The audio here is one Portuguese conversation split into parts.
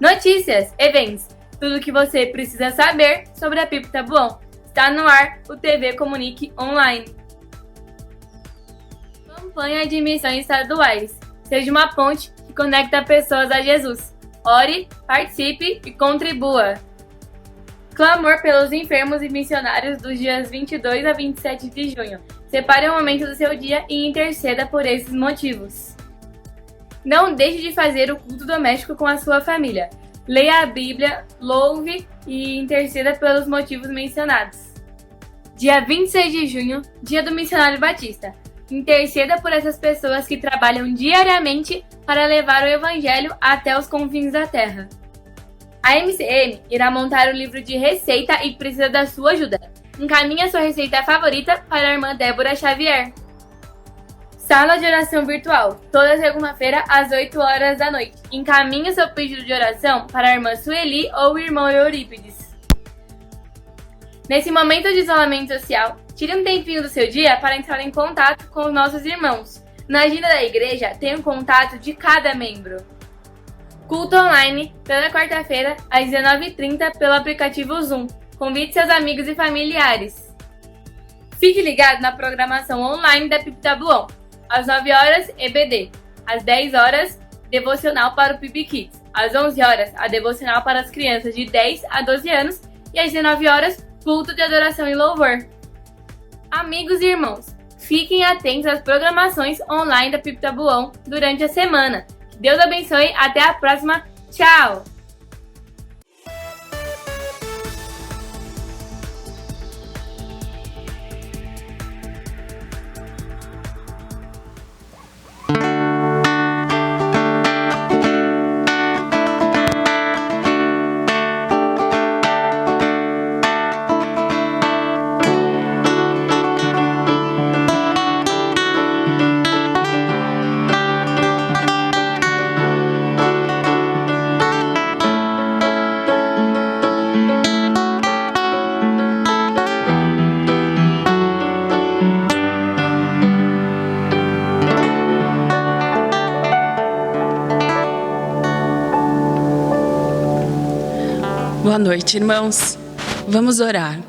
Notícias, eventos, tudo o que você precisa saber sobre a PIB Taboão. Está no ar o TV Comunique Online. Campanha de missões estaduais. Seja uma ponte que conecta pessoas a Jesus. Ore, participe e contribua. Clamor pelos enfermos e missionários dos dias 22 a 27 de junho. Separe um momento do seu dia e interceda por esses motivos. Não deixe de fazer o culto doméstico com a sua família. Leia a Bíblia, louve e interceda pelos motivos mencionados. Dia 26 de junho, Dia do Missionário Batista. Interceda por essas pessoas que trabalham diariamente para levar o Evangelho até os confins da terra. A MCM irá montar o livro de receita e precisa da sua ajuda. Encaminhe a sua receita favorita para a irmã Débora Xavier. Sala de oração virtual, toda segunda-feira às 8 horas da noite. Encaminhe o seu pedido de oração para a irmã Sueli ou o irmão Eurípides. Nesse momento de isolamento social, tire um tempinho do seu dia para entrar em contato com os nossos irmãos. Na agenda da igreja tem o contato de cada membro. Culto online, toda quarta-feira, às 19h30, pelo aplicativo Zoom. Convide seus amigos e familiares. Fique ligado na programação online da PIB Taboão. Às 9 horas, EBD. Às 10 horas, devocional para o PIB Kids. Às 11 horas, a devocional para as crianças de 10 a 12 anos. E às 19 horas, culto de adoração e louvor. Amigos e irmãos, fiquem atentos às programações online da PIB Taboão durante a semana. Que Deus abençoe. Até a próxima. Tchau! Boa noite, irmãos. Vamos orar.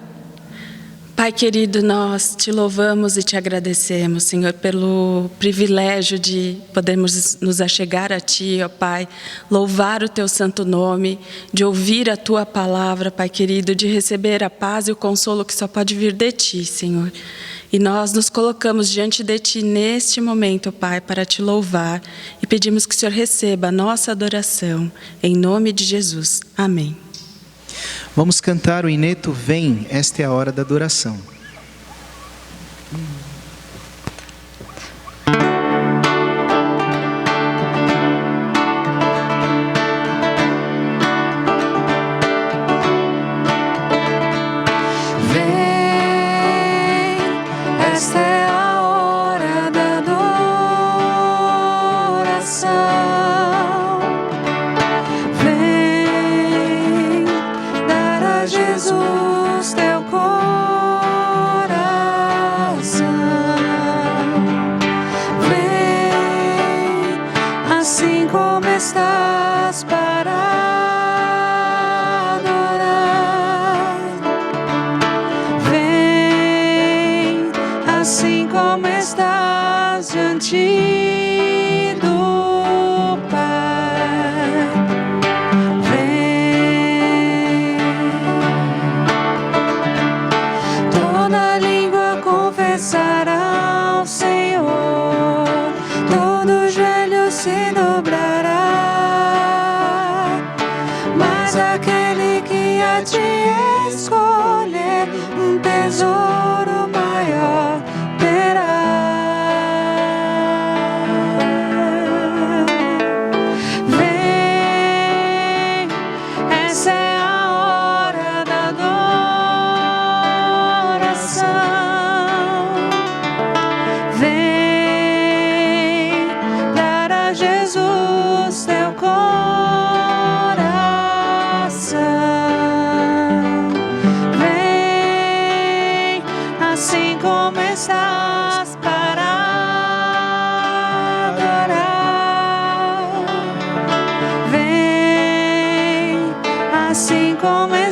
Pai querido, nós te louvamos e te agradecemos, Senhor, pelo privilégio de podermos nos achegar a Ti, ó Pai, louvar o Teu santo nome, de ouvir a Tua palavra, Pai querido, de receber a paz e o consolo que só pode vir de Ti, Senhor. E nós nos colocamos diante de Ti neste momento, Pai, para Te louvar e pedimos que o Senhor receba a nossa adoração, em nome de Jesus. Amém. Vamos cantar o ineto Vem, esta é a hora da adoração.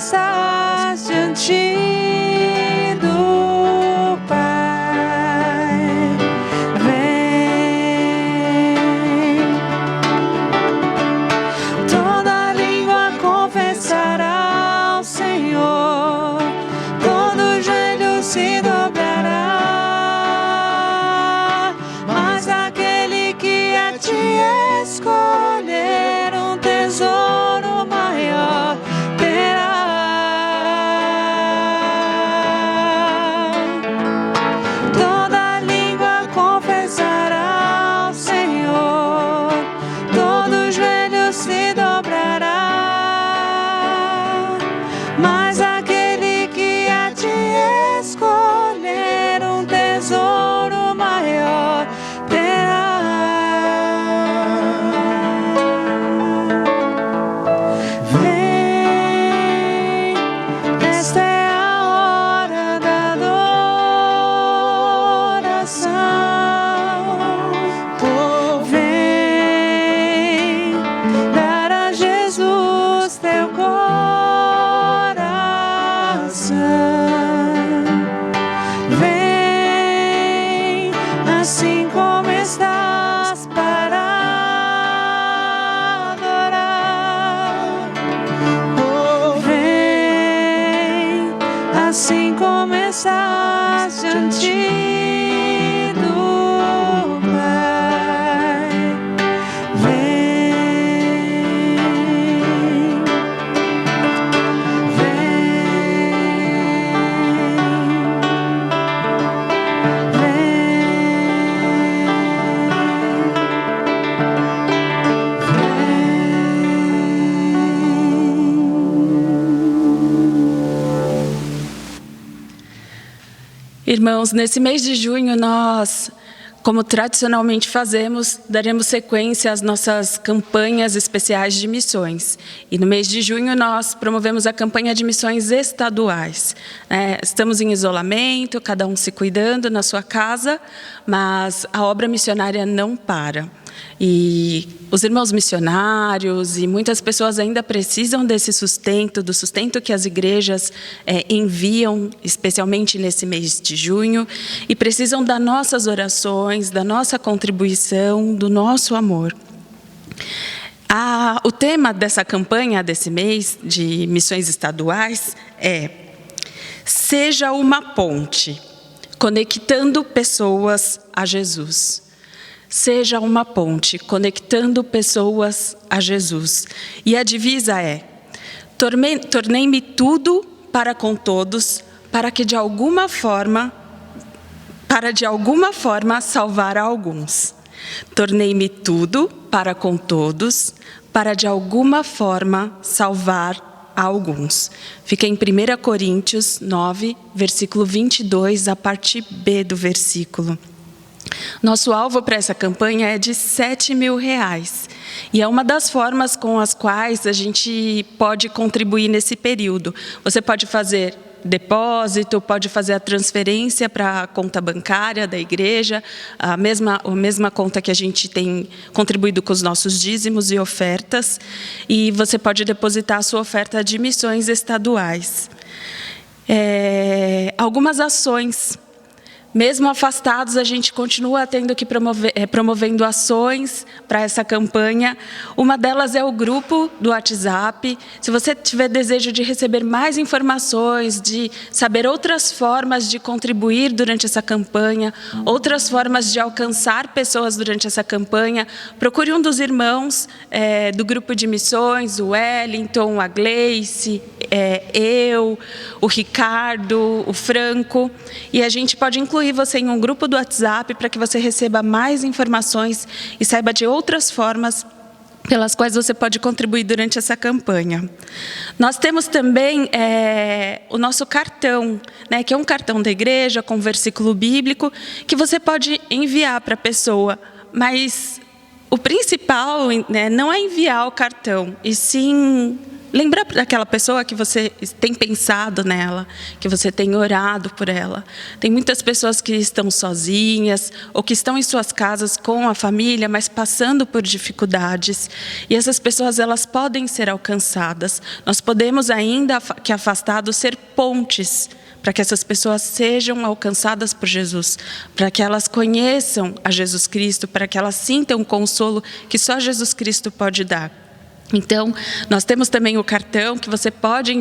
estás diante do Pai. Vem, toda língua confessará ao Senhor, todo joelho se dobrará, mas aquele que a ti escolher um tesouro maior terá. Toda língua confessará ao Senhor, todo joelho se dobrará, mas aquele que a ti escolher um tesouro maior terá. Vem, esta é a hora da adoração. Vem dar a Jesus teu coração. Vem, assim como estás, para adorar. Vem, assim como estás diante do Pai. Vem, Irmãos, nesse mês de junho nós, como tradicionalmente fazemos, daremos sequência às nossas campanhas especiais de missões. E no mês de junho nós promovemos a campanha de missões estaduais. Estamos em isolamento, cada um se cuidando na sua casa, mas a obra missionária não para. E os irmãos missionários e muitas pessoas ainda precisam desse sustento, do sustento que as igrejas enviam, especialmente nesse mês de junho, e precisam das nossas orações, da nossa contribuição, do nosso amor. O tema dessa campanha, desse mês de missões estaduais, é: seja uma ponte, conectando pessoas a Jesus. Seja uma ponte, conectando pessoas a Jesus. E a divisa é: tornei-me tudo para com todos, para de alguma forma salvar alguns. Tornei-me tudo para com todos, para de alguma forma salvar alguns. Fica em 1 Coríntios 9, versículo 22, a parte B do versículo. Nosso alvo para essa campanha é de R$7.000. E é uma das formas com as quais a gente pode contribuir nesse período. Você pode fazer depósito, pode fazer a transferência para a conta bancária da igreja, a mesma conta que a gente tem contribuído com os nossos dízimos e ofertas. E você pode depositar a sua oferta de missões estaduais. Algumas ações. Mesmo afastados, a gente continua tendo que promovendo ações para essa campanha. Uma delas é o grupo do WhatsApp. Se você tiver desejo de receber mais informações, de saber outras formas de contribuir durante essa campanha, outras formas de alcançar pessoas durante essa campanha, procure um dos irmãos do grupo de missões, o Wellington, a Gleice, eu, o Ricardo, o Franco, e a gente pode incluir você em um grupo do WhatsApp para que você receba mais informações e saiba de outras formas pelas quais você pode contribuir durante essa campanha. Nós temos também o nosso cartão, que é um cartão da igreja com versículo bíblico, que você pode enviar para a pessoa, mas o principal não é enviar o cartão, e sim lembrar daquela pessoa que você tem pensado nela, que você tem orado por ela. Tem muitas pessoas que estão sozinhas ou que estão em suas casas com a família, mas passando por dificuldades. E essas pessoas, elas podem ser alcançadas. Nós podemos, ainda que afastados, ser pontes para que essas pessoas sejam alcançadas por Jesus, para que elas conheçam a Jesus Cristo, para que elas sintam o consolo que só Jesus Cristo pode dar. Então, nós temos também o cartão que você pode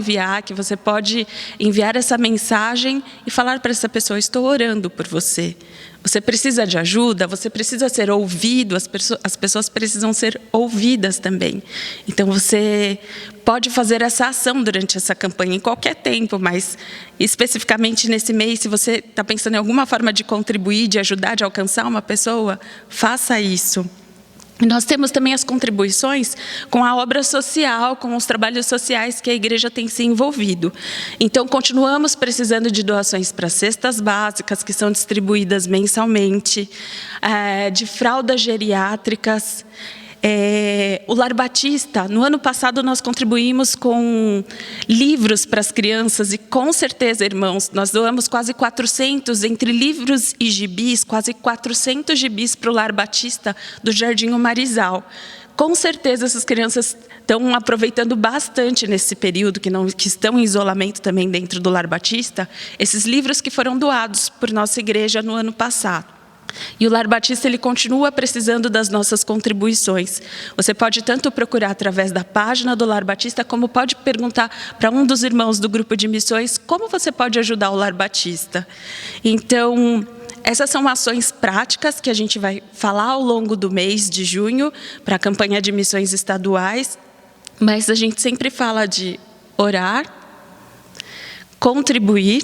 enviar essa mensagem e falar para essa pessoa: estou orando por você. Você precisa de ajuda, você precisa ser ouvido, as pessoas precisam ser ouvidas também. Então, você pode fazer essa ação durante essa campanha, em qualquer tempo, mas especificamente nesse mês, se você está pensando em alguma forma de contribuir, de ajudar, de alcançar uma pessoa, faça isso. Nós temos também as contribuições com a obra social, com os trabalhos sociais que a igreja tem se envolvido. Então, continuamos precisando de doações para cestas básicas, que são distribuídas mensalmente, de fraldas geriátricas. O Lar Batista, no ano passado nós contribuímos com livros para as crianças e com certeza, irmãos, nós doamos quase 400, entre livros e gibis, quase 400 gibis para o Lar Batista do Jardim Marizal. Com certeza essas crianças estão aproveitando bastante nesse período, que estão em isolamento também dentro do Lar Batista, esses livros que foram doados por nossa igreja no ano passado. E o Lar Batista, ele continua precisando das nossas contribuições. Você pode tanto procurar através da página do Lar Batista, como pode perguntar para um dos irmãos do grupo de missões como você pode ajudar o Lar Batista. Então, essas são ações práticas que a gente vai falar ao longo do mês de junho para a campanha de missões estaduais, mas a gente sempre fala de orar, contribuir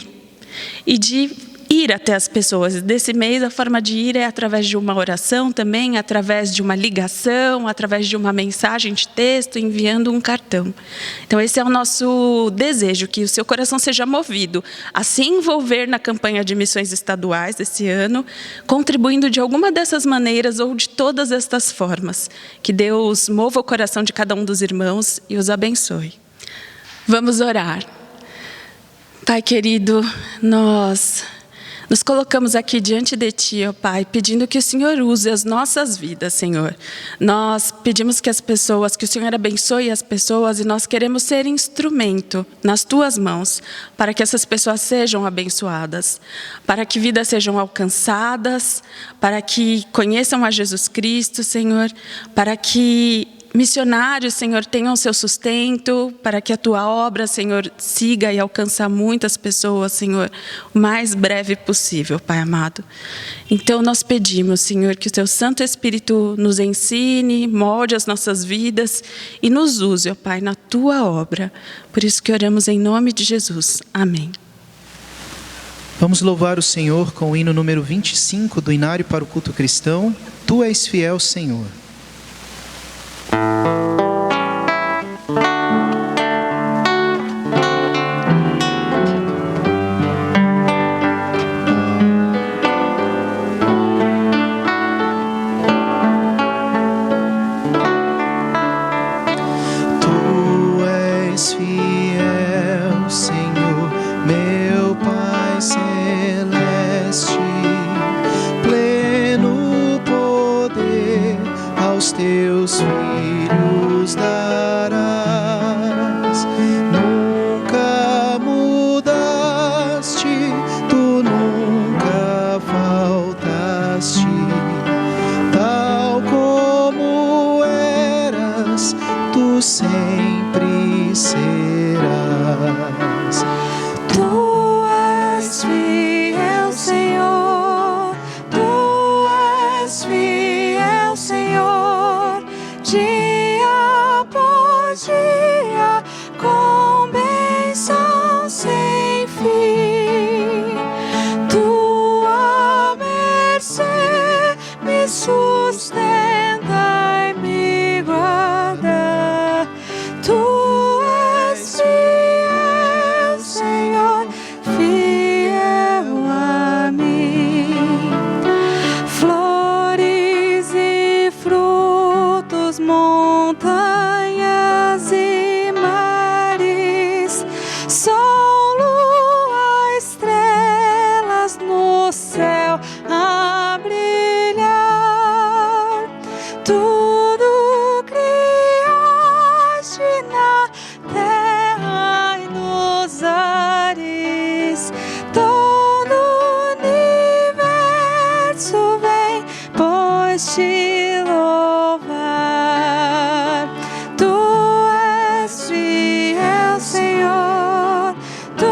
e de ir até as pessoas. Desse mês, a forma de ir é através de uma oração também, através de uma ligação, através de uma mensagem de texto, enviando um cartão. Então, esse é o nosso desejo, que o seu coração seja movido a se envolver na campanha de missões estaduais desse ano, contribuindo de alguma dessas maneiras ou de todas estas formas. Que Deus mova o coração de cada um dos irmãos e os abençoe. Vamos orar. Pai querido, nós nos colocamos aqui diante de Ti, ó Pai, pedindo que o Senhor use as nossas vidas, Senhor. Nós pedimos que o Senhor abençoe as pessoas e nós queremos ser instrumento nas Tuas mãos para que essas pessoas sejam abençoadas, para que vidas sejam alcançadas, para que conheçam a Jesus Cristo, Senhor, para que missionários, Senhor, tenham seu sustento, para que a Tua obra, Senhor, siga e alcance muitas pessoas, Senhor, o mais breve possível, Pai amado. Então, nós pedimos, Senhor, que o Teu Santo Espírito nos ensine, molde as nossas vidas e nos use, ó Pai, na Tua obra. Por isso que oramos em nome de Jesus. Amém. Vamos louvar o Senhor com o hino número 25 do Inário para o Culto Cristão. Tu és fiel, Senhor. Teus filhos darás, nunca mudaste, tu nunca faltaste, tal como eras, tu sempre serás. Tu és fiel, Senhor, Tu és fiel, Senhor, dia após dia, com bênção sem fim. Tua mercê me sustenta e me guarda. Tu és fiel, Senhor, fiel a mim. Flores mais te louvar. Tu és fiel, Senhor. Tu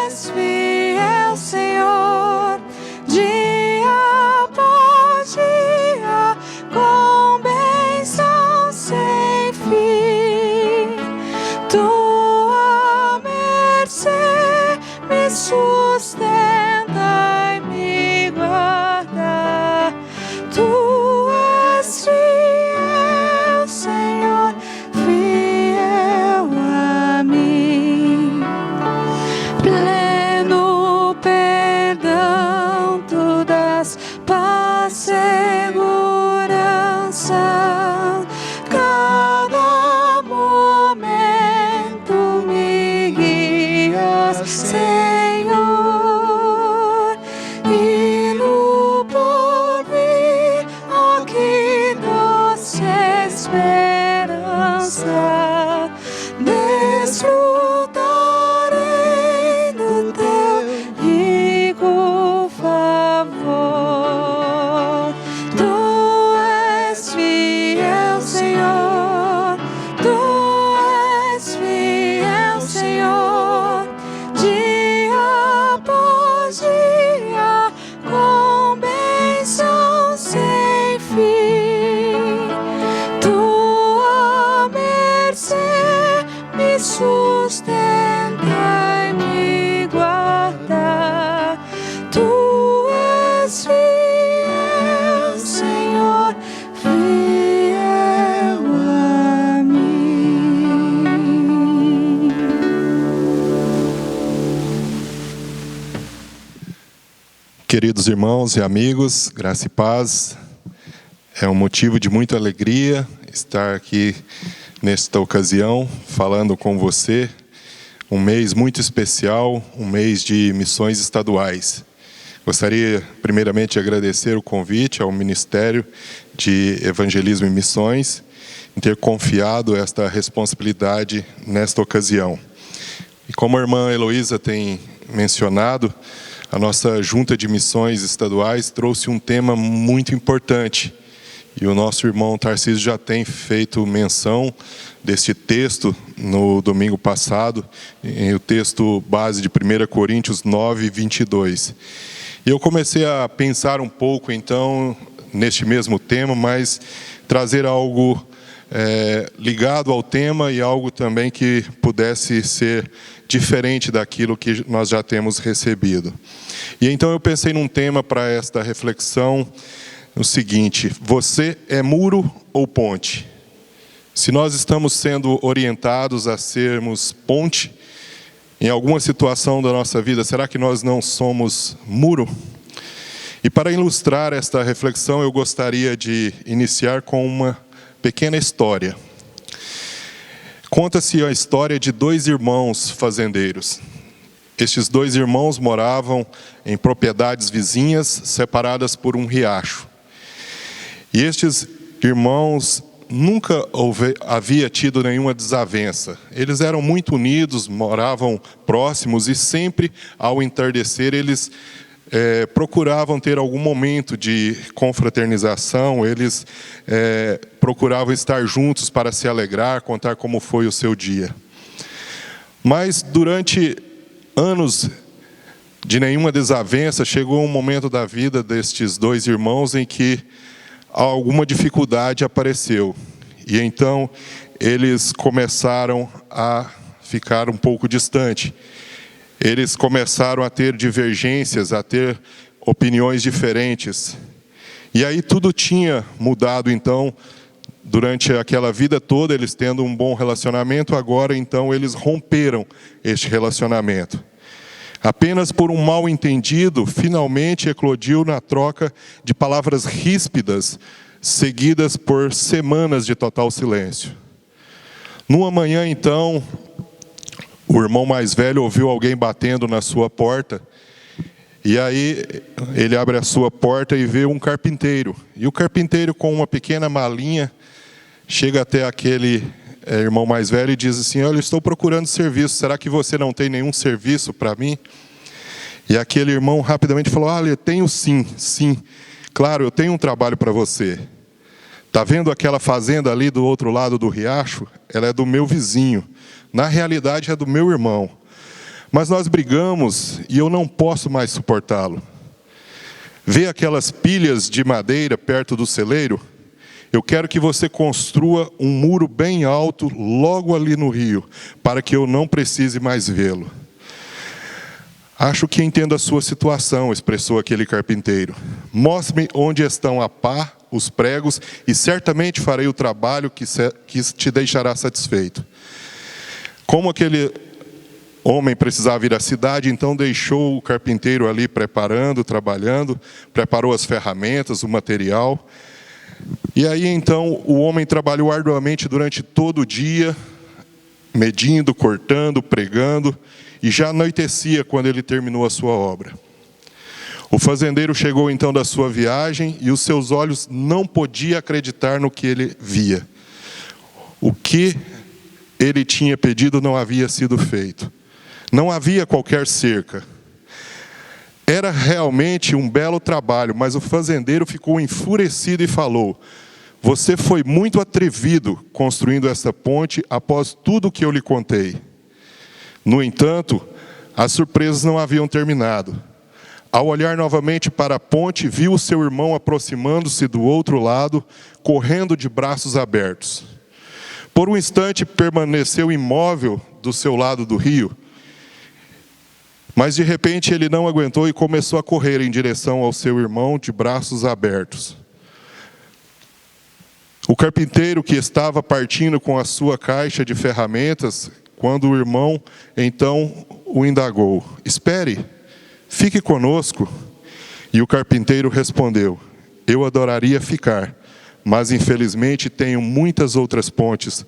és fiel, Senhor. Dia após dia, com bênção sem fim. Tua mercê me sustenta e me guarda. Tu és fiel, Senhor, fiel a mim. Pleno perdão, tu dás paz, segurança. Cada momento me guias, Senhor. E no porvir, aqui doce esperança, desfrutarei do teu rico favor. Tu és fiel, Senhor. Tu és fiel, Senhor. Dia após dia, com bênção sem fim. Tua mercê me sustenta e me guarda. Tu és fiel, Senhor, fiel a mim. Queridos irmãos e amigos, graça e paz. É um motivo de muita alegria estar aqui nesta ocasião, falando com você. Um mês muito especial, um mês de missões estaduais. Gostaria, primeiramente, de agradecer o convite ao Ministério de Evangelismo e Missões em ter confiado esta responsabilidade nesta ocasião. E como a irmã Heloísa tem mencionado, a nossa Junta de Missões Estaduais trouxe um tema muito importante. E o nosso irmão Tarcísio já tem feito menção deste texto no domingo passado, o texto base de 1 Coríntios 9, 22. E eu comecei a pensar um pouco, então, neste mesmo tema, mas trazer algo ligado ao tema e algo também que pudesse ser diferente daquilo que nós já temos recebido. E então eu pensei num tema para esta reflexão, o seguinte: você é muro ou ponte? Se nós estamos sendo orientados a sermos ponte, em alguma situação da nossa vida, será que nós não somos muro? E para ilustrar esta reflexão, eu gostaria de iniciar com uma pequena história. Conta-se a história de dois irmãos fazendeiros. Estes dois irmãos moravam em propriedades vizinhas, separadas por um riacho. E estes irmãos nunca havia tido nenhuma desavença. Eles eram muito unidos, moravam próximos e sempre, ao entardecer, eles procuravam ter algum momento de confraternização, eles procuravam estar juntos para se alegrar, contar como foi o seu dia. Mas durante anos de nenhuma desavença, chegou um momento da vida destes dois irmãos em que alguma dificuldade apareceu. E então eles começaram a ficar um pouco distante. Eles começaram a ter divergências, a ter opiniões diferentes. E aí tudo tinha mudado, então, durante aquela vida toda, eles tendo um bom relacionamento, agora, então, eles romperam este relacionamento. Apenas por um mal entendido, finalmente eclodiu na troca de palavras ríspidas, seguidas por semanas de total silêncio. Numa manhã, então, o irmão mais velho ouviu alguém batendo na sua porta, e aí ele abre a sua porta e vê um carpinteiro. E o carpinteiro, com uma pequena malinha, chega até aquele irmão mais velho e diz assim: olha, eu estou procurando serviço, será que você não tem nenhum serviço para mim? E aquele irmão rapidamente falou: olha, tenho sim. claro, eu tenho um trabalho para você. Está vendo aquela fazenda ali do outro lado do riacho? Ela é do meu vizinho. Na realidade, é do meu irmão. Mas nós brigamos e eu não posso mais suportá-lo. Vê aquelas pilhas de madeira perto do celeiro? Eu quero que você construa um muro bem alto logo ali no rio, para que eu não precise mais vê-lo. Acho que entendo a sua situação, expressou aquele carpinteiro. Mostre-me onde estão a pá, os pregos, e certamente farei o trabalho que te deixará satisfeito. Como aquele homem precisava ir à cidade, então deixou o carpinteiro ali preparando, trabalhando, preparou as ferramentas, o material. E aí então o homem trabalhou arduamente durante todo o dia, medindo, cortando, pregando, e já anoitecia quando ele terminou a sua obra. O fazendeiro chegou então da sua viagem e os seus olhos não podiam acreditar no que ele via. O que ele tinha pedido não havia sido feito. Não havia qualquer cerca. Era realmente um belo trabalho, mas o fazendeiro ficou enfurecido e falou: você foi muito atrevido construindo essa ponte após tudo o que eu lhe contei. No entanto, as surpresas não haviam terminado. Ao olhar novamente para a ponte, viu o seu irmão aproximando-se do outro lado, correndo de braços abertos. Por um instante permaneceu imóvel do seu lado do rio, mas de repente ele não aguentou e começou a correr em direção ao seu irmão de braços abertos. O carpinteiro, que estava partindo com a sua caixa de ferramentas, quando o irmão então o indagou: espere, fique conosco. E o carpinteiro respondeu: eu adoraria ficar, mas infelizmente tenho muitas outras pontes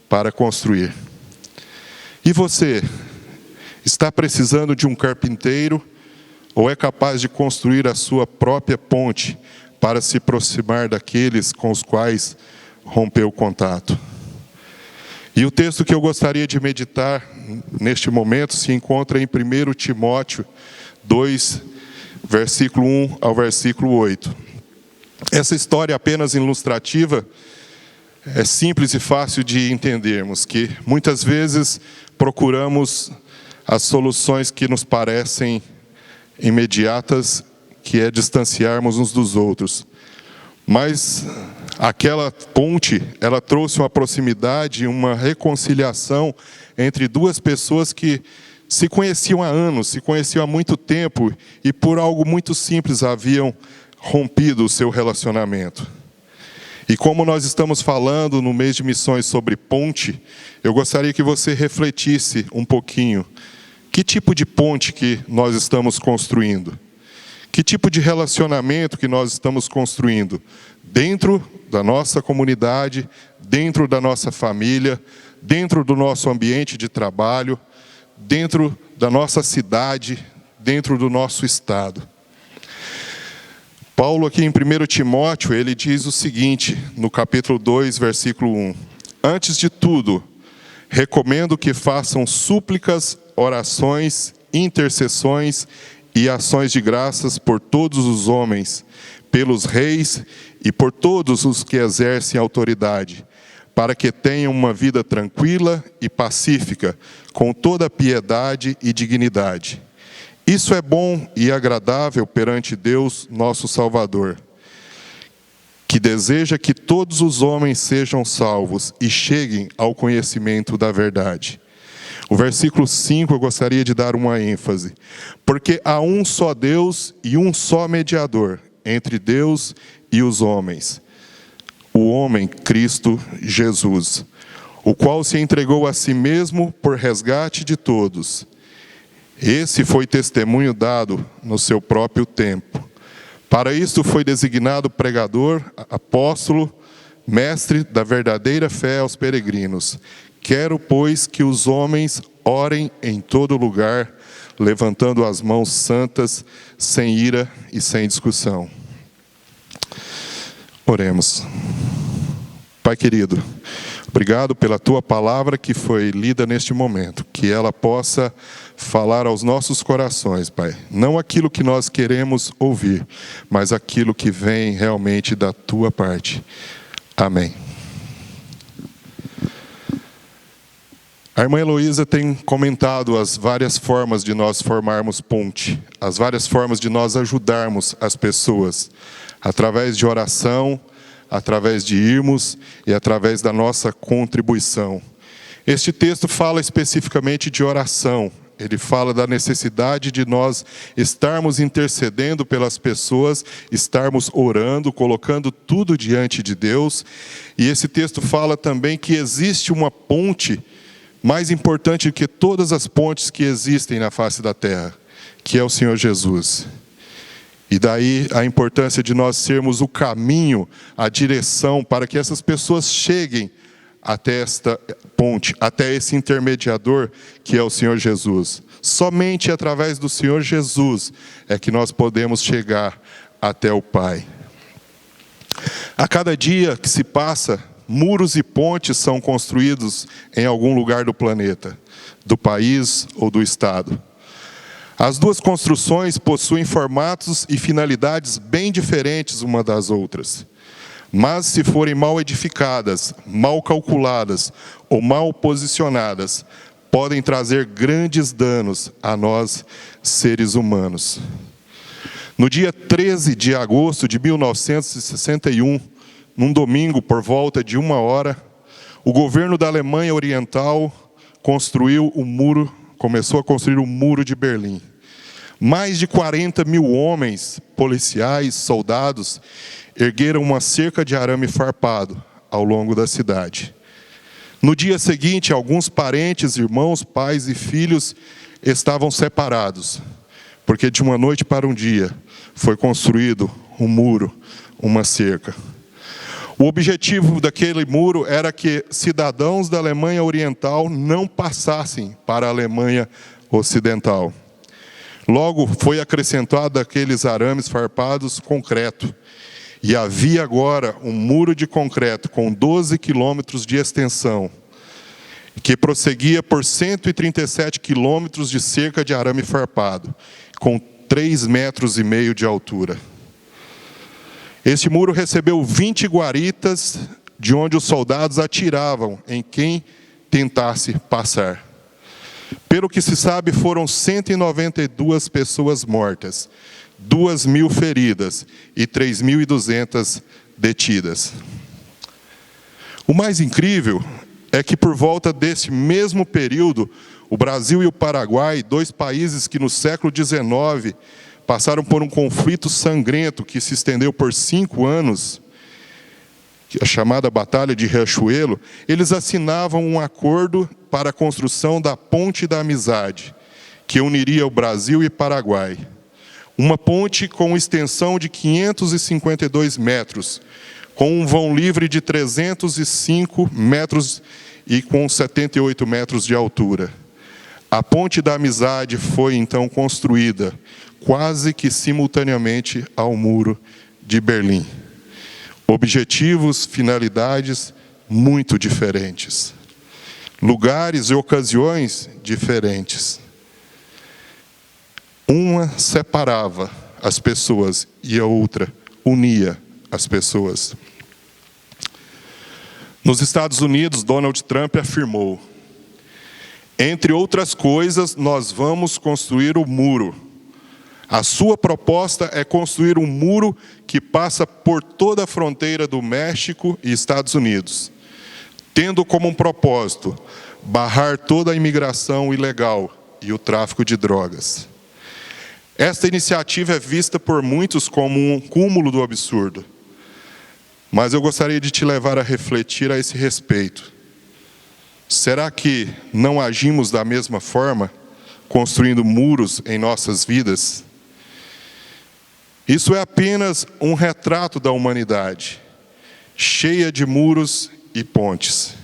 para construir. E você, está precisando de um carpinteiro ou é capaz de construir a sua própria ponte para se aproximar daqueles com os quais rompeu o contato? E o texto que eu gostaria de meditar neste momento se encontra em 1 Timóteo 2, versículo 1 ao versículo 8. Essa história apenas ilustrativa é simples e fácil de entendermos, que muitas vezes procuramos as soluções que nos parecem imediatas, que é distanciarmos uns dos outros. Mas aquela ponte, ela trouxe uma proximidade, uma reconciliação entre duas pessoas que se conheciam há anos, se conheciam há muito tempo e por algo muito simples haviam rompido o seu relacionamento. E como nós estamos falando no mês de missões sobre ponte, eu gostaria que você refletisse um pouquinho. Que tipo de ponte que nós estamos construindo? Que tipo de relacionamento que nós estamos construindo? Dentro da nossa comunidade, dentro da nossa família, dentro do nosso ambiente de trabalho, dentro da nossa cidade, dentro do nosso estado. Paulo aqui em 1 Timóteo, ele diz o seguinte, no capítulo 2, versículo 1. Antes de tudo, recomendo que façam súplicas, orações, intercessões e ações de graças por todos os homens, pelos reis e por todos os que exercem autoridade, para que tenham uma vida tranquila e pacífica, com toda piedade e dignidade. Isso é bom e agradável perante Deus, nosso Salvador, que deseja que todos os homens sejam salvos e cheguem ao conhecimento da verdade. O versículo 5 eu gostaria de dar uma ênfase. Porque há um só Deus e um só mediador entre Deus e os homens, o homem Cristo Jesus, o qual se entregou a si mesmo por resgate de todos. Esse foi testemunho dado no seu próprio tempo. Para isto foi designado pregador, apóstolo, mestre da verdadeira fé aos peregrinos. Quero, pois, que os homens orem em todo lugar, levantando as mãos santas, sem ira e sem discussão. Oremos. Pai querido, Obrigado pela tua palavra que foi lida neste momento, que ela possa falar aos nossos corações, Pai. Não aquilo que nós queremos ouvir, mas aquilo que vem realmente da tua parte. Amém. A irmã Heloísa tem comentado as várias formas de nós formarmos ponte, as várias formas de nós ajudarmos as pessoas, através de oração, através de irmos e através da nossa contribuição. Este texto fala especificamente de oração. Ele fala da necessidade de nós estarmos intercedendo pelas pessoas, estarmos orando, colocando tudo diante de Deus. E esse texto fala também que existe uma ponte mais importante que todas as pontes que existem na face da terra, que é o Senhor Jesus. E daí a importância de nós sermos o caminho, a direção para que essas pessoas cheguem até esta ponte, até esse intermediador que é o Senhor Jesus. Somente através do Senhor Jesus é que nós podemos chegar até o Pai. A cada dia que se passa, muros e pontes são construídos em algum lugar do planeta, do país ou do estado. As duas construções possuem formatos e finalidades bem diferentes uma das outras. Mas se forem mal edificadas, mal calculadas ou mal posicionadas, podem trazer grandes danos a nós, seres humanos. No dia 13 de agosto de 1961, num domingo por volta de 1h, o governo da Alemanha Oriental começou a construir o Muro de Berlim. Mais de 40 mil homens, policiais, soldados, ergueram uma cerca de arame farpado ao longo da cidade. No dia seguinte, alguns parentes, irmãos, pais e filhos estavam separados, porque de uma noite para um dia foi construído um muro, uma cerca. O objetivo daquele muro era que cidadãos da Alemanha Oriental não passassem para a Alemanha Ocidental. Logo, foi acrescentado aqueles arames farpados concreto. E havia agora um muro de concreto com 12 quilômetros de extensão, que prosseguia por 137 quilômetros de cerca de arame farpado, com 3,5 metros de altura. Este muro recebeu 20 guaritas, de onde os soldados atiravam em quem tentasse passar. Pelo que se sabe, foram 192 pessoas mortas, 2.000 feridas e 3.200 detidas. O mais incrível é que por volta desse mesmo período, o Brasil e o Paraguai, dois países que no século XIX passaram por um conflito sangrento que se estendeu por 5 anos, a chamada Batalha de Riachuelo, eles assinavam um acordo para a construção da Ponte da Amizade, que uniria o Brasil e o Paraguai. Uma ponte com extensão de 552 metros, com um vão livre de 305 metros e com 78 metros de altura. A Ponte da Amizade foi então construída quase que simultaneamente ao Muro de Berlim. Objetivos, finalidades muito diferentes. Lugares e ocasiões diferentes. Uma separava as pessoas e a outra unia as pessoas. Nos Estados Unidos, Donald Trump afirmou: entre outras coisas, nós vamos construir o muro. A sua proposta é construir um muro que passa por toda a fronteira do México e Estados Unidos, tendo como um propósito barrar toda a imigração ilegal e o tráfico de drogas. Esta iniciativa é vista por muitos como um cúmulo do absurdo, mas eu gostaria de te levar a refletir a esse respeito. Será que não agimos da mesma forma, construindo muros em nossas vidas? Isso é apenas um retrato da humanidade, cheia de muros e pontes.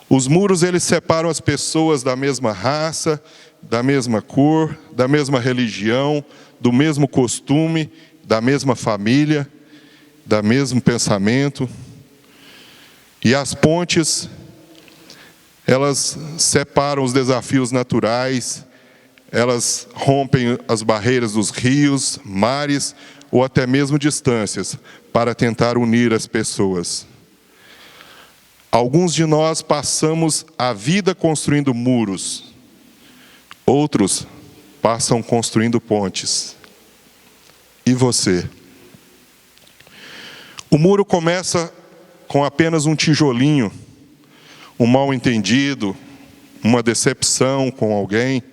Os muros, eles separam as pessoas da mesma raça, da mesma cor, da mesma religião, do mesmo costume, da mesma família, do mesmo pensamento. E as pontes, elas separam os desafios naturais, elas rompem as barreiras dos rios, mares ou até mesmo distâncias, para tentar unir as pessoas. Alguns de nós passamos a vida construindo muros, outros passam construindo pontes. E você? O muro começa com apenas um tijolinho, um mal-entendido, uma decepção com alguém,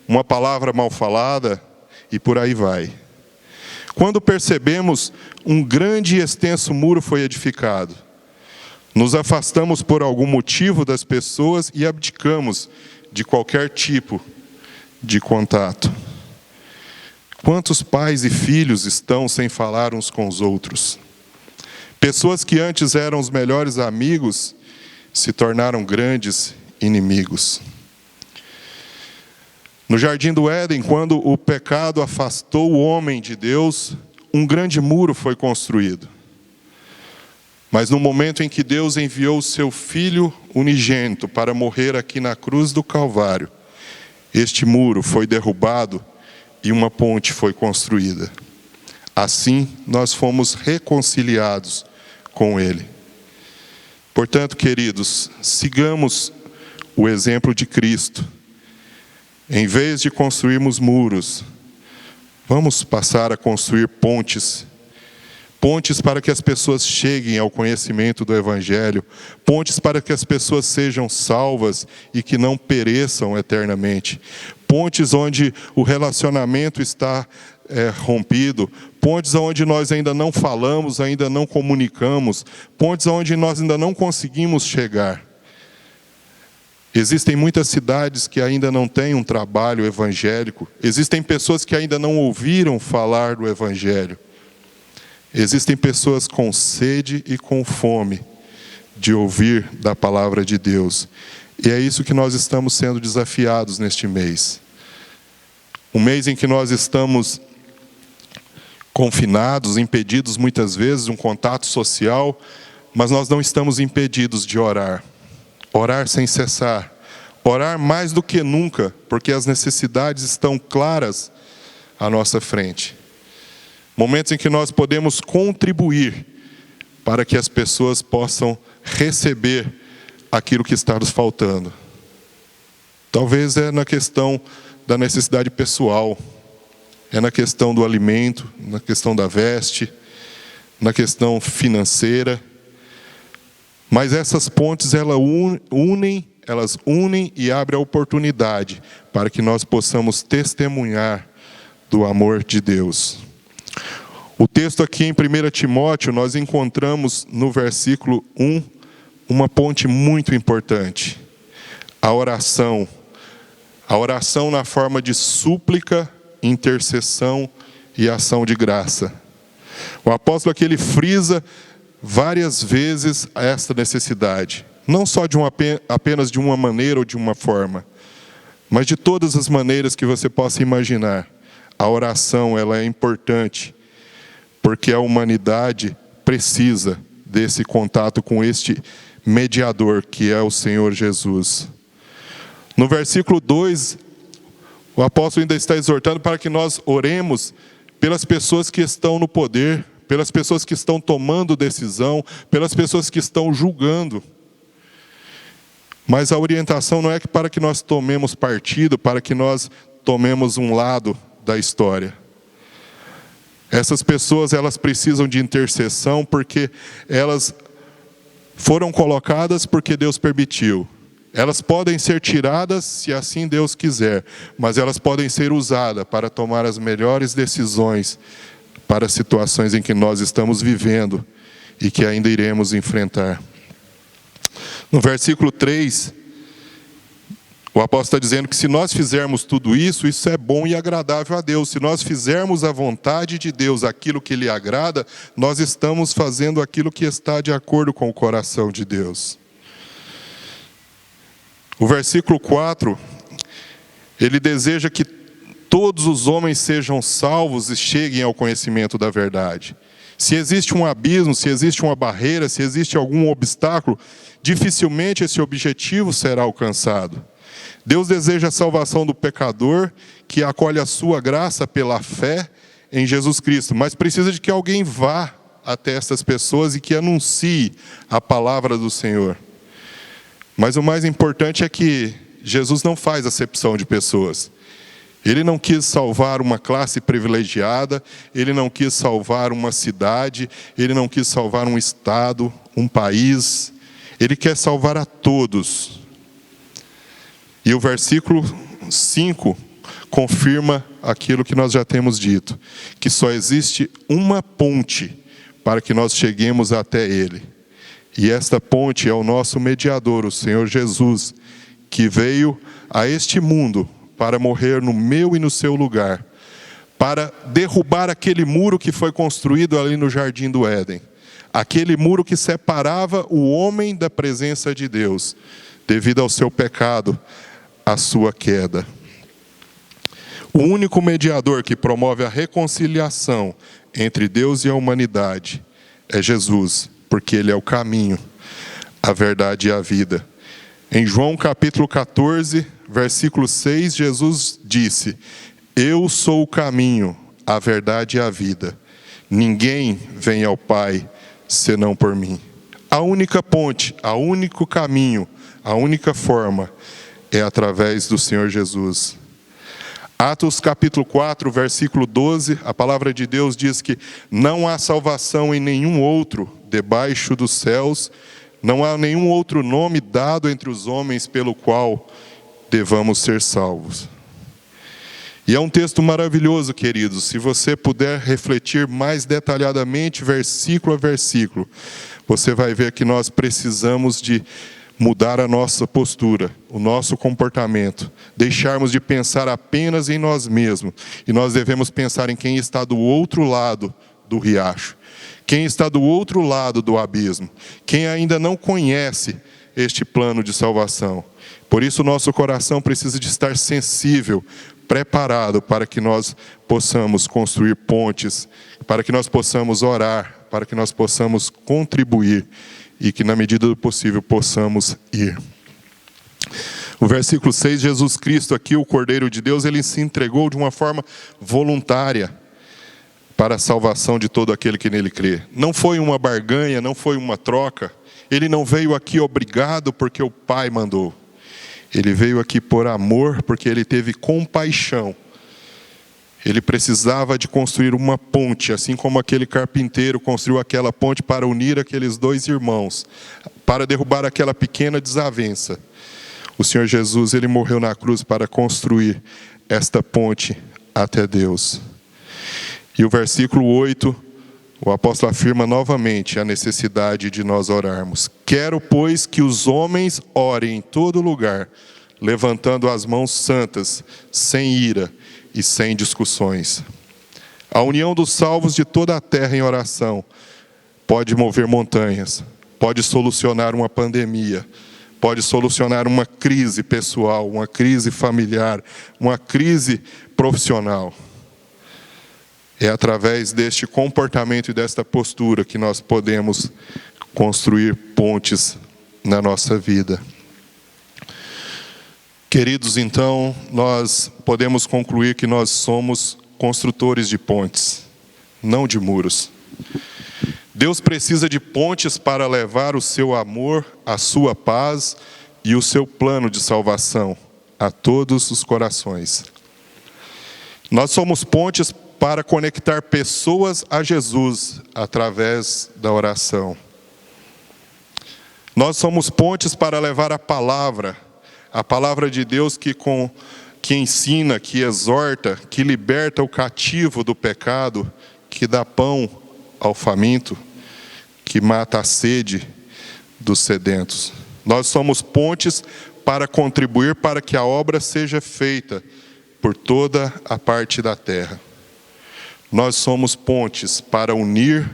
uma palavra mal falada, e por aí vai. Quando percebemos, um grande e extenso muro foi edificado. Nos afastamos por algum motivo das pessoas e abdicamos de qualquer tipo de contato. Quantos pais e filhos estão sem falar uns com os outros? Pessoas que antes eram os melhores amigos se tornaram grandes inimigos. No Jardim do Éden, quando o pecado afastou o homem de Deus, um grande muro foi construído. Mas no momento em que Deus enviou o seu Filho unigênito para morrer aqui na cruz do Calvário, este muro foi derrubado e uma ponte foi construída. Assim, nós fomos reconciliados com Ele. Portanto, queridos, sigamos o exemplo de Cristo. Em vez de construirmos muros, vamos passar a construir pontes. Pontes para que as pessoas cheguem ao conhecimento do Evangelho. Pontes para que as pessoas sejam salvas e que não pereçam eternamente. Pontes onde o relacionamento está rompido. Pontes onde nós ainda não falamos, ainda não comunicamos. Pontes onde nós ainda não conseguimos chegar. Existem muitas cidades que ainda não têm um trabalho evangélico. Existem pessoas que ainda não ouviram falar do Evangelho. Existem pessoas com sede e com fome de ouvir da palavra de Deus. E é isso que nós estamos sendo desafiados neste mês. Um mês em que nós estamos confinados, impedidos muitas vezes de um contato social, mas nós não estamos impedidos de orar. Orar sem cessar. Orar mais do que nunca, porque as necessidades estão claras à nossa frente. Momentos em que nós podemos contribuir para que as pessoas possam receber aquilo que está nos faltando. Talvez é na questão da necessidade pessoal, é na questão do alimento, na questão da veste, na questão financeira. Mas essas pontes, elas unem e abrem a oportunidade para que nós possamos testemunhar do amor de Deus. O texto aqui em 1 Timóteo, nós encontramos no versículo 1, uma ponte muito importante. A oração. A oração na forma de súplica, intercessão e ação de graça. O apóstolo aqui, ele frisa várias vezes esta necessidade. Não só apenas de uma maneira ou de uma forma, mas de todas as maneiras que você possa imaginar. A oração, ela é importante, porque a humanidade precisa desse contato com este mediador, que é o Senhor Jesus. No versículo 2, o apóstolo ainda está exortando para que nós oremos pelas pessoas que estão no poder, pelas pessoas que estão tomando decisão, pelas pessoas que estão julgando. Mas a orientação não é para que nós tomemos partido, para que nós tomemos um lado da história. Essas pessoas, elas precisam de intercessão porque elas foram colocadas porque Deus permitiu. Elas podem ser tiradas se assim Deus quiser, mas elas podem ser usadas para tomar as melhores decisões para as situações em que nós estamos vivendo e que ainda iremos enfrentar. No versículo 3, o apóstolo está dizendo que se nós fizermos tudo isso, isso é bom e agradável a Deus. Se nós fizermos a vontade de Deus, aquilo que lhe agrada, nós estamos fazendo aquilo que está de acordo com o coração de Deus. O versículo 4, ele deseja que todos os homens sejam salvos e cheguem ao conhecimento da verdade. Se existe um abismo, se existe uma barreira, se existe algum obstáculo, dificilmente esse objetivo será alcançado. Deus deseja a salvação do pecador que acolhe a sua graça pela fé em Jesus Cristo, mas precisa de que alguém vá até essas pessoas e que anuncie a palavra do Senhor. Mas o mais importante é que Jesus não faz acepção de pessoas. Ele não quis salvar uma classe privilegiada, ele não quis salvar uma cidade, ele não quis salvar um estado, um país. Ele quer salvar a todos. E o versículo 5 confirma aquilo que nós já temos dito, que só existe uma ponte para que nós cheguemos até Ele. E esta ponte é o nosso mediador, o Senhor Jesus, que veio a este mundo para morrer no meu e no seu lugar, para derrubar aquele muro que foi construído ali no Jardim do Éden, aquele muro que separava o homem da presença de Deus, devido ao seu pecado, à sua queda. O único mediador que promove a reconciliação entre Deus e a humanidade é Jesus, porque Ele é o caminho, a verdade e a vida. Em João capítulo 14, versículo 6, Jesus disse: eu sou o caminho, a verdade e a vida. Ninguém vem ao Pai senão por mim. A única ponte, o único caminho, a única forma é através do Senhor Jesus. Atos capítulo 4, versículo 12, a palavra de Deus diz que não há salvação em nenhum outro debaixo dos céus, não há nenhum outro nome dado entre os homens pelo qual devamos ser salvos. E é um texto maravilhoso, queridos. Se você puder refletir mais detalhadamente, versículo a versículo, você vai ver que nós precisamos de mudar a nossa postura, o nosso comportamento, deixarmos de pensar apenas em nós mesmos, e nós devemos pensar em quem está do outro lado do riacho, quem está do outro lado do abismo, quem ainda não conhece este plano de salvação. Por isso, nosso coração precisa de estar sensível, preparado para que nós possamos construir pontes, para que nós possamos orar, para que nós possamos contribuir e que, na medida do possível, possamos ir. O versículo 6, Jesus Cristo aqui, o Cordeiro de Deus, Ele se entregou de uma forma voluntária para a salvação de todo aquele que nele crê. Não foi uma barganha, não foi uma troca. Ele não veio aqui obrigado porque o Pai mandou. Ele veio aqui por amor, porque Ele teve compaixão. Ele precisava de construir uma ponte, assim como aquele carpinteiro construiu aquela ponte para unir aqueles dois irmãos, para derrubar aquela pequena desavença. O Senhor Jesus, Ele morreu na cruz para construir esta ponte até Deus. E o versículo 8, o apóstolo afirma novamente a necessidade de nós orarmos. Quero, pois, que os homens orem em todo lugar, levantando as mãos santas, sem ira e sem discussões. A união dos salvos de toda a terra em oração pode mover montanhas, pode solucionar uma pandemia, pode solucionar uma crise pessoal, uma crise familiar, uma crise profissional. É através deste comportamento e desta postura que nós podemos construir pontes na nossa vida. Queridos, então, nós podemos concluir que nós somos construtores de pontes, não de muros. Deus precisa de pontes para levar o seu amor, a sua paz e o seu plano de salvação a todos os corações. Nós somos pontes para conectar pessoas a Jesus através da oração. Nós somos pontes para levar a palavra de Deus que ensina, que exorta, que liberta o cativo do pecado, que dá pão ao faminto, que mata a sede dos sedentos. Nós somos pontes para contribuir para que a obra seja feita por toda a parte da terra. Nós somos pontes para unir,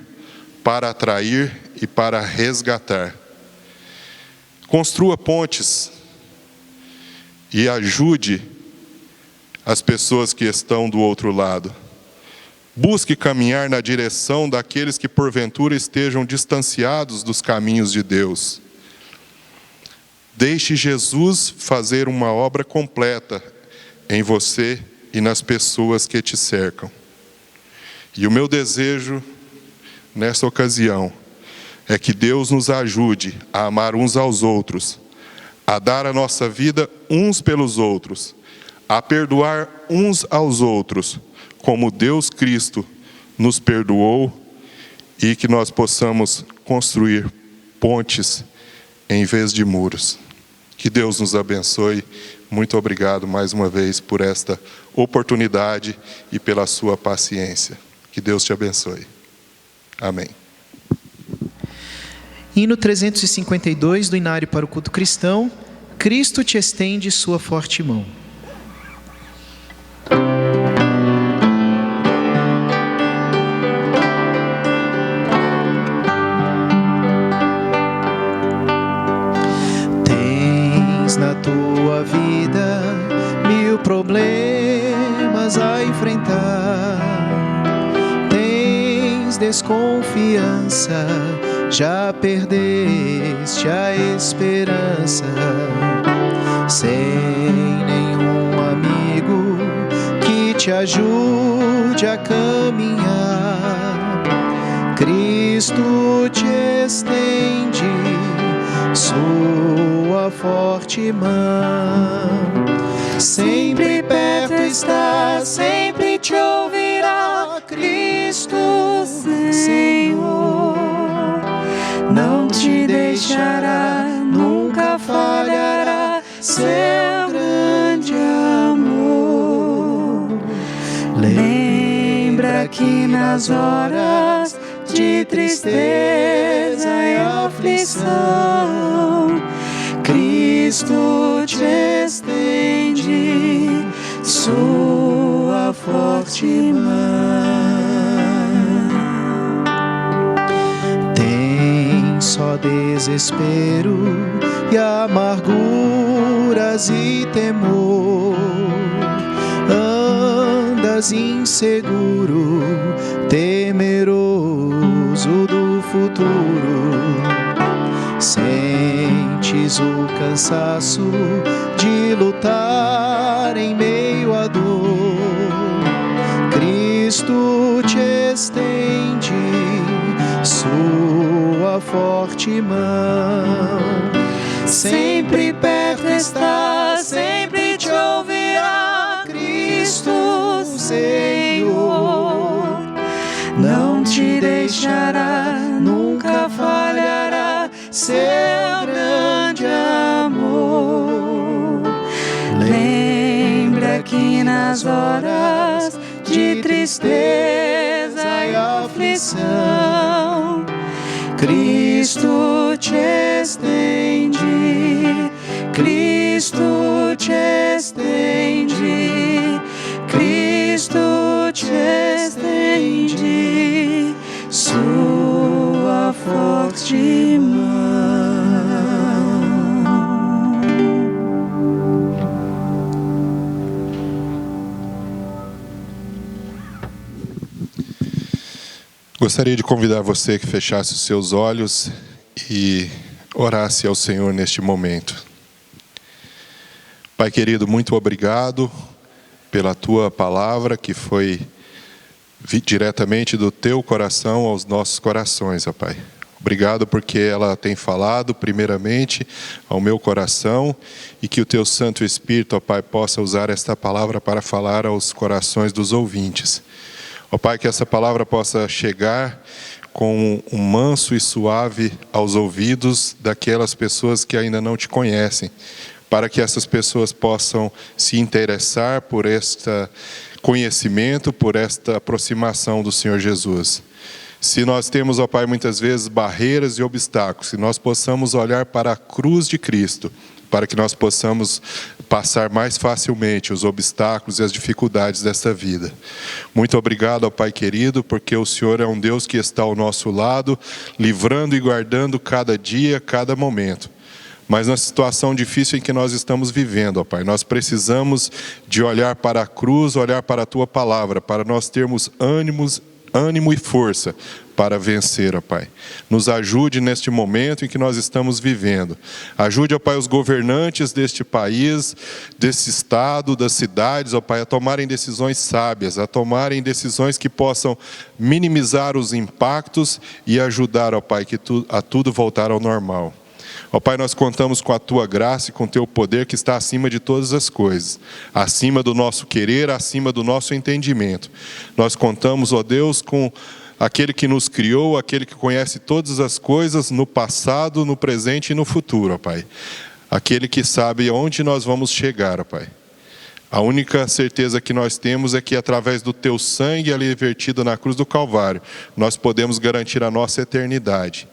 para atrair e para resgatar. Construa pontes e ajude as pessoas que estão do outro lado. Busque caminhar na direção daqueles que porventura estejam distanciados dos caminhos de Deus. Deixe Jesus fazer uma obra completa em você e nas pessoas que te cercam. E o meu desejo, nessa ocasião, é que Deus nos ajude a amar uns aos outros, a dar a nossa vida uns pelos outros, a perdoar uns aos outros, como Deus Cristo nos perdoou, e que nós possamos construir pontes em vez de muros. Que Deus nos abençoe. Muito obrigado mais uma vez por esta oportunidade e pela sua paciência. Que Deus te abençoe. Amém. Hino 352 do Inário para o Culto Cristão. Cristo te estende sua forte mão. Tens na tua vida 1000 problemas a enfrentar. Tens desconfiança, já perdeste a esperança. Sem nenhum amigo que te ajude a caminhar, Cristo te estende sua forte mão. Sempre perto está, sempre te ouvirá, Cristo Senhor. Não te deixará, nunca falhará seu grande amor. Lembra que nas horas de tristeza e aflição, Cristo te estende sua forte mão. Só desespero e amarguras e temor, andas inseguro, temeroso do futuro. Sentes o cansaço de lutar em meio à dor. Cristo te estende sua forte mão. Sempre perto está, sempre te ouvirá, Cristo Senhor. Não te deixará, nunca falhará seu grande amor. Lembra que nas horas de tristeza e aflição, Cristo te estende, Cristo te estende, Cristo te estende sua forte mão. Gostaria de convidar você que fechasse os seus olhos e orasse ao Senhor neste momento. Pai querido, muito obrigado pela Tua palavra que foi diretamente do Teu coração aos nossos corações, ó Pai. Obrigado porque ela tem falado primeiramente ao meu coração e que o Teu Santo Espírito, ó Pai, possa usar esta palavra para falar aos corações dos ouvintes. Ó Pai, que essa palavra possa chegar com um manso e suave aos ouvidos daquelas pessoas que ainda não Te conhecem, para que essas pessoas possam se interessar por este conhecimento, por esta aproximação do Senhor Jesus. Se nós temos, ó Pai, muitas vezes barreiras e obstáculos, que nós possamos olhar para a cruz de Cristo, para que nós possamos passar mais facilmente os obstáculos e as dificuldades desta vida. Muito obrigado, ó Pai querido, porque o Senhor é um Deus que está ao nosso lado, livrando e guardando cada dia, cada momento. Mas na situação difícil em que nós estamos vivendo, ó Pai, nós precisamos de olhar para a cruz, olhar para a Tua palavra, para nós termos ânimo e força para vencer, ó Pai. Nos ajude neste momento em que nós estamos vivendo. Ajude, ó Pai, os governantes deste país, desse estado, das cidades, ó Pai, a tomarem decisões sábias, a tomarem decisões que possam minimizar os impactos e ajudar, ó Pai, a tudo voltar ao normal. Ó Pai, nós contamos com a Tua graça e com o Teu poder que está acima de todas as coisas, acima do nosso querer, acima do nosso entendimento. Nós contamos, ó Deus, com aquele que nos criou, aquele que conhece todas as coisas no passado, no presente e no futuro, ó Pai. Aquele que sabe onde nós vamos chegar, ó Pai. A única certeza que nós temos é que através do Teu sangue ali vertido na cruz do Calvário, nós podemos garantir a nossa eternidade.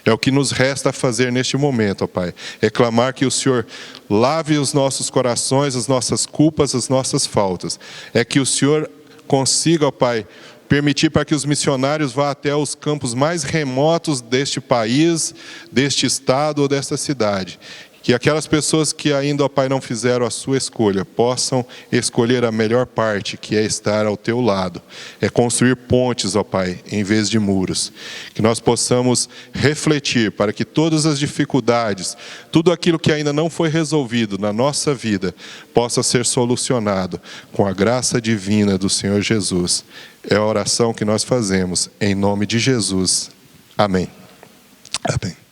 É o que nos resta fazer neste momento, ó Pai. É clamar que o Senhor lave os nossos corações, as nossas culpas, as nossas faltas. É que o Senhor consiga, ó Pai, permitir para que os missionários vá até os campos mais remotos deste país, deste estado ou desta cidade. Que aquelas pessoas que ainda, ó Pai, não fizeram a sua escolha, possam escolher a melhor parte, que é estar ao Teu lado. É construir pontes, ó Pai, em vez de muros. Que nós possamos refletir para que todas as dificuldades, tudo aquilo que ainda não foi resolvido na nossa vida, possa ser solucionado com a graça divina do Senhor Jesus. É a oração que nós fazemos, em nome de Jesus. Amém. Amém.